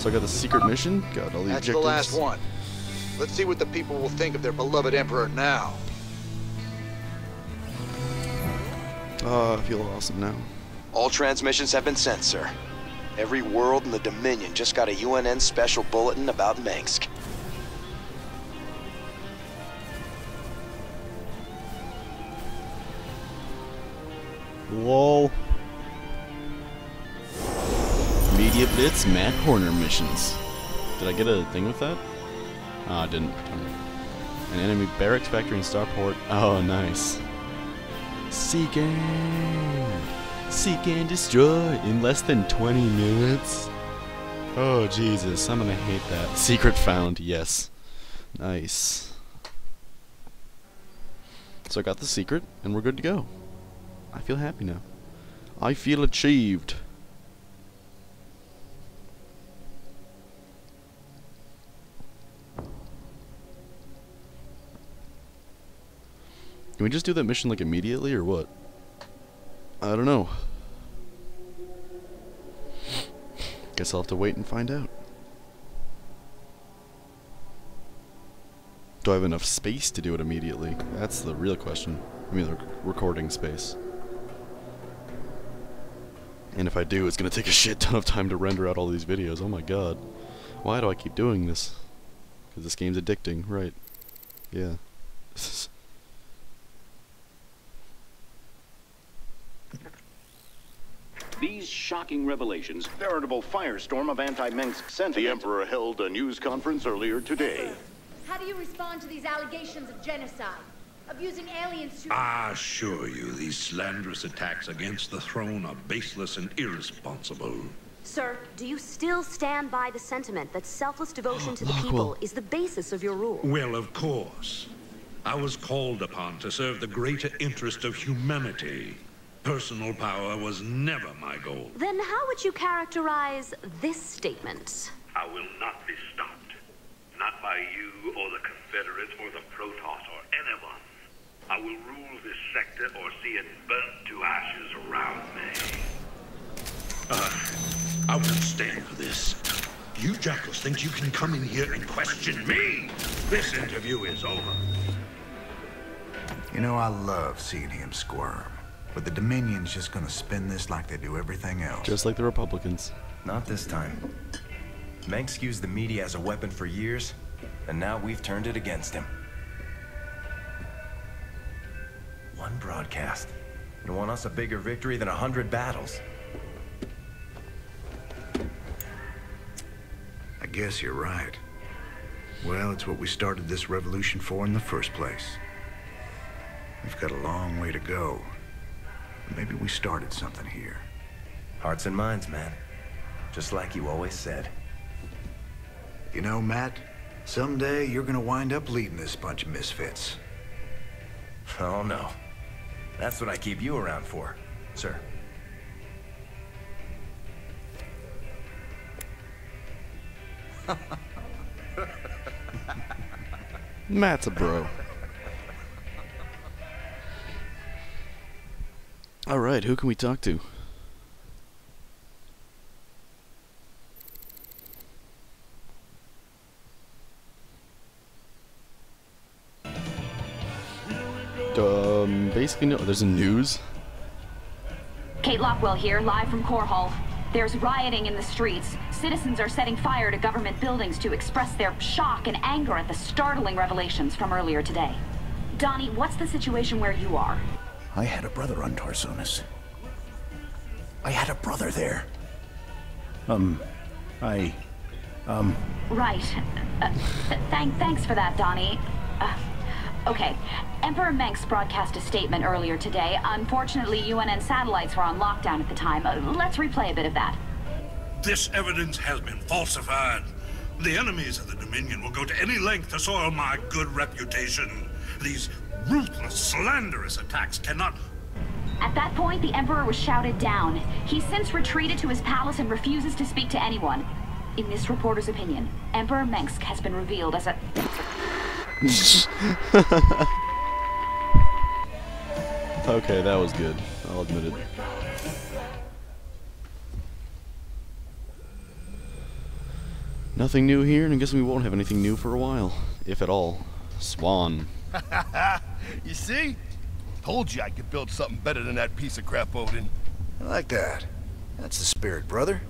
So I got the secret mission, got all the That's objectives. the last one. Let's see what the people will think of their beloved Emperor now. I feel awesome now. All transmissions have been sent, sir. Every world in the Dominion just got a UNN special bulletin about Mengsk. Lol. Media Blitz Matt Horner missions. Did I get a thing with that? Oh, I didn't. An enemy barracks factory in Starport. Oh, nice. Seek and destroy in less than 20 minutes. Oh, Jesus. I'm gonna hate that. Secret found. Yes. Nice. So I got the secret, and we're good to go. I feel happy now. I feel achieved. Can we just do that mission like immediately or what? I don't know. Guess I'll have to wait and find out. Do I have enough space to do it immediately? That's the real question. I mean, the recording space. And if I do, it's gonna take a shit ton of time to render out all these videos. Oh my god. Why do I keep doing this? Because this game's addicting, right? Yeah. These shocking revelations, veritable firestorm of anti-Mengsk sentiment. The Emperor held a news conference earlier today. How do you respond to these allegations of genocide? Of using aliens to... I assure you, these slanderous attacks against the throne are baseless and irresponsible. Sir, do you still stand by the sentiment that selfless devotion to the people is the basis of your rule? Well, of course. I was called upon to serve the greater interest of humanity. Personal power was never my goal. Then how would you characterize this statement? I will not be stopped. Not by you or the Confederates or the Protoss or anyone. I will rule this sector or see it burnt to ashes around me. I won't stand for this. You jackals think you can come in here and question me? This interview is over. You know, I love seeing him squirm. But the Dominion's just gonna spin this like they do everything else. Just like the Republicans. Not this time. Mengsk used the media as a weapon for years, and now we've turned it against him. One broadcast. You want us a bigger victory than 100 battles? I guess you're right. Well, it's what we started this revolution for in the first place. We've got a long way to go. Maybe we started something here. Hearts and minds, man. Just like you always said. You know, Matt, someday you're gonna wind up leading this bunch of misfits. Oh, no. That's what I keep you around for, sir. Matt's a bro. Alright, who can we talk to? Basically no, there's a news. Kate Lockwell here, live from Core Hall. There's rioting in the streets. Citizens are setting fire to government buildings to express their shock and anger at the startling revelations from earlier today. Donnie, what's the situation where you are? I had a brother on Tarsonis. I had a brother there. Right. Thanks for that, Donnie. Okay. Emperor Mengsk broadcast a statement earlier today. Unfortunately, UNN satellites were on lockdown at the time. Let's replay a bit of that. This evidence has been falsified. The enemies of the Dominion will go to any length to soil my good reputation. These ruthless, slanderous attacks cannot... At that point, the Emperor was shouted down. He's since retreated to his palace and refuses to speak to anyone. In this reporter's opinion, Emperor Mengsk has been revealed as a... Okay, that was good. I'll admit it. Nothing new here, and I guess we won't have anything new for a while, if at all. Swan. You see? Told you I could build something better than that piece of crap, Odin. I like that. That's the spirit, brother.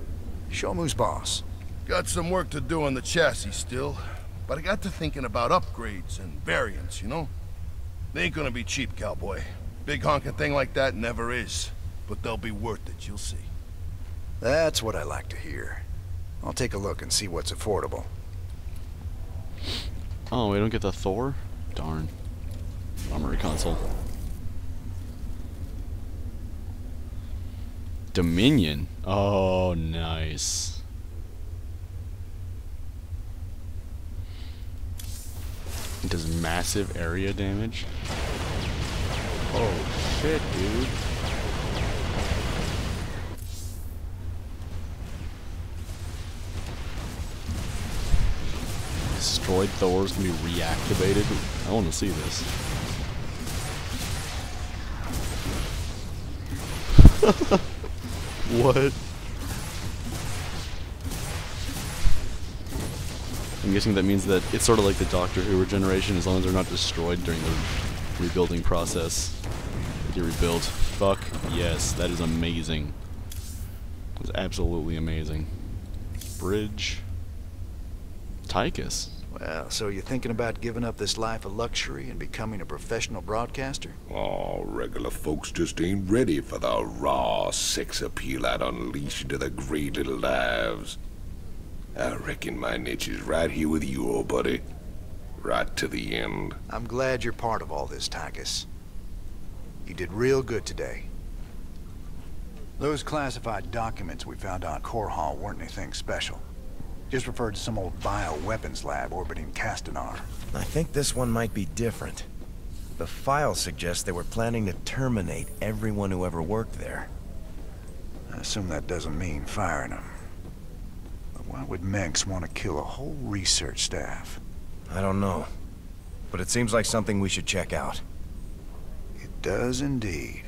Show him who's boss. Got some work to do on the chassis still, but I got to thinking about upgrades and variants, you know? They ain't gonna be cheap, cowboy. Big honking thing like that never is, but they'll be worth it, you'll see. That's what I like to hear. I'll take a look and see what's affordable. Oh, we don't get the THOR? Darn. Armory console. Dominion. Oh, nice. It does massive area damage. Oh shit, dude. Destroyed Thors can be reactivated. I want to see this. What? I'm guessing that means that it's sort of like the Doctor Who regeneration, as long as they're not destroyed during the rebuilding process. They rebuild. Fuck yes, that is amazing. That's absolutely amazing. Bridge. Tychus. Well, so you're thinking about giving up this life of luxury and becoming a professional broadcaster? Oh, regular folks just ain't ready for the raw sex appeal I'd unleash into their great little lives. I reckon my niche is right here with you, old buddy. Right to the end. I'm glad you're part of all this, Tychus. You did real good today. Those classified documents we found on Korhal weren't anything special. Just referred to some old bioweapons lab orbiting Castanar. I think this one might be different. The file suggests they were planning to terminate everyone who ever worked there. I assume that doesn't mean firing them. But why would Menks want to kill a whole research staff? I don't know. But it seems like something we should check out. It does indeed.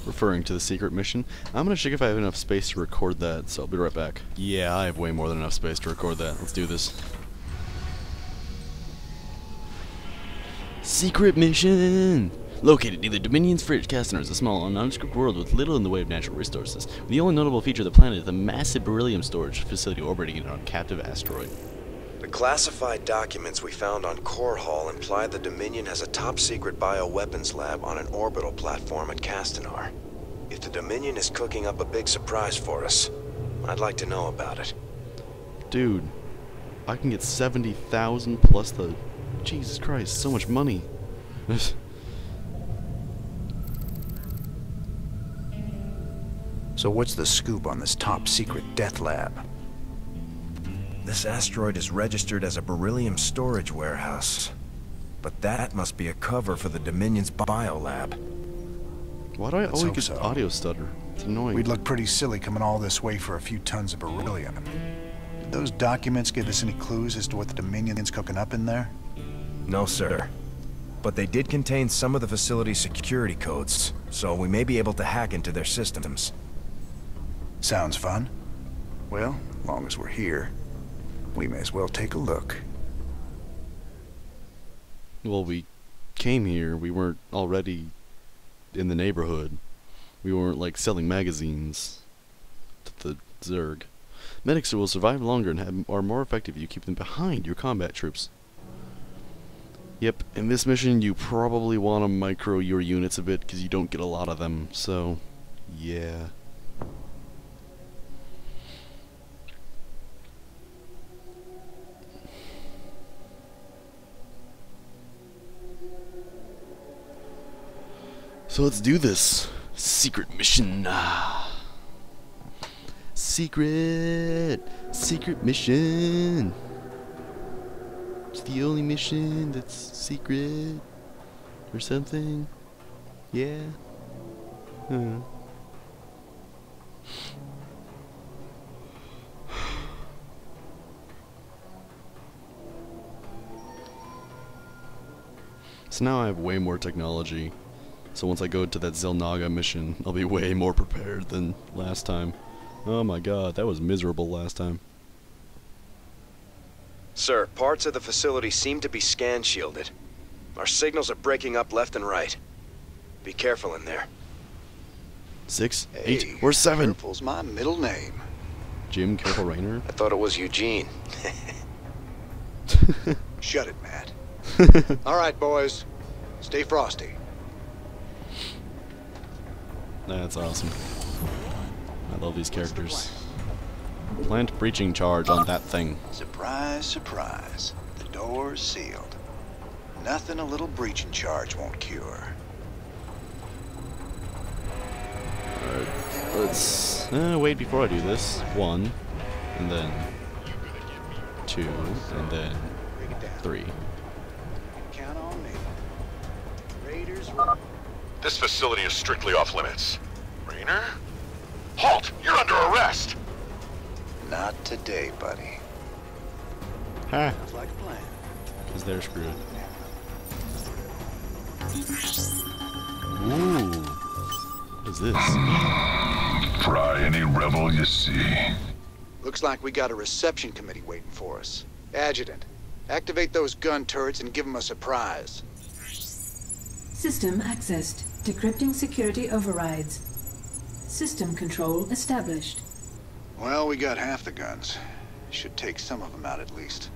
Referring to the secret mission. I'm gonna check if I have enough space to record that, so I'll be right back. Yeah, I have way more than enough space to record that. Let's do this. Secret mission! Located near the Dominion's fridge, Castanar is a small, nondescript world with little in the way of natural resources. The only notable feature of the planet is the massive beryllium storage facility orbiting on a captive asteroid. The classified documents we found on Korhal imply the Dominion has a top-secret bioweapons lab on an orbital platform at Castanar. If the Dominion is cooking up a big surprise for us, I'd like to know about it. Dude, I can get 70,000 plus the... Jesus Christ, so much money. So what's the scoop on this top-secret death lab? This asteroid is registered as a beryllium storage warehouse. But that must be a cover for the Dominion's biolab. Why do I Let's always hope get so. audio stutter? It's annoying. We'd look pretty silly coming all this way for a few tons of beryllium. Did those documents give us any clues as to what the Dominion's cooking up in there? No, sir. But they did contain some of the facility's security codes, so we may be able to hack into their systems. Sounds fun. Well, as long as we're here, we may as well take a look. Well, we came here. We weren't already in the neighborhood. We weren't, like, selling magazines to the Zerg. Medics will survive longer and are more effective if you keep them behind your combat troops. Yep, in this mission you probably want to micro your units a bit because you don't get a lot of them, so yeah. So let's do this. Secret mission. Secret mission. It's the only mission that's secret or something. Yeah. So now I have way more technology. So once I go to that Zelnaga mission, I'll be way more prepared than last time. Oh my god, that was miserable last time. Sir, parts of the facility seem to be scan shielded. Our signals are breaking up left and right. Be careful in there. 6, 8, or 7. Careful's my middle name. Jim Careful Rainer? I thought it was Eugene. Shut it, Matt. All right, boys. Stay frosty. That's awesome. I love these characters. Plant breaching charge on that thing. Surprise, surprise. The door's sealed. Nothing a little breaching charge won't cure. Alright, let's wait before I do this. 1, and then 2, and then 3. Count on me. Raiders. This facility is strictly off limits. Rainer? Halt! You're under arrest! Not today, buddy. Ha! Sounds like a plan. Because they're screwed. Ooh. What is this? Fry any rebel you see. Looks like we got a reception committee waiting for us. Adjutant, activate those gun turrets and give them a surprise. System accessed. Decrypting security overrides. System control established. Well, we got half the guns. Should take some of them out at least.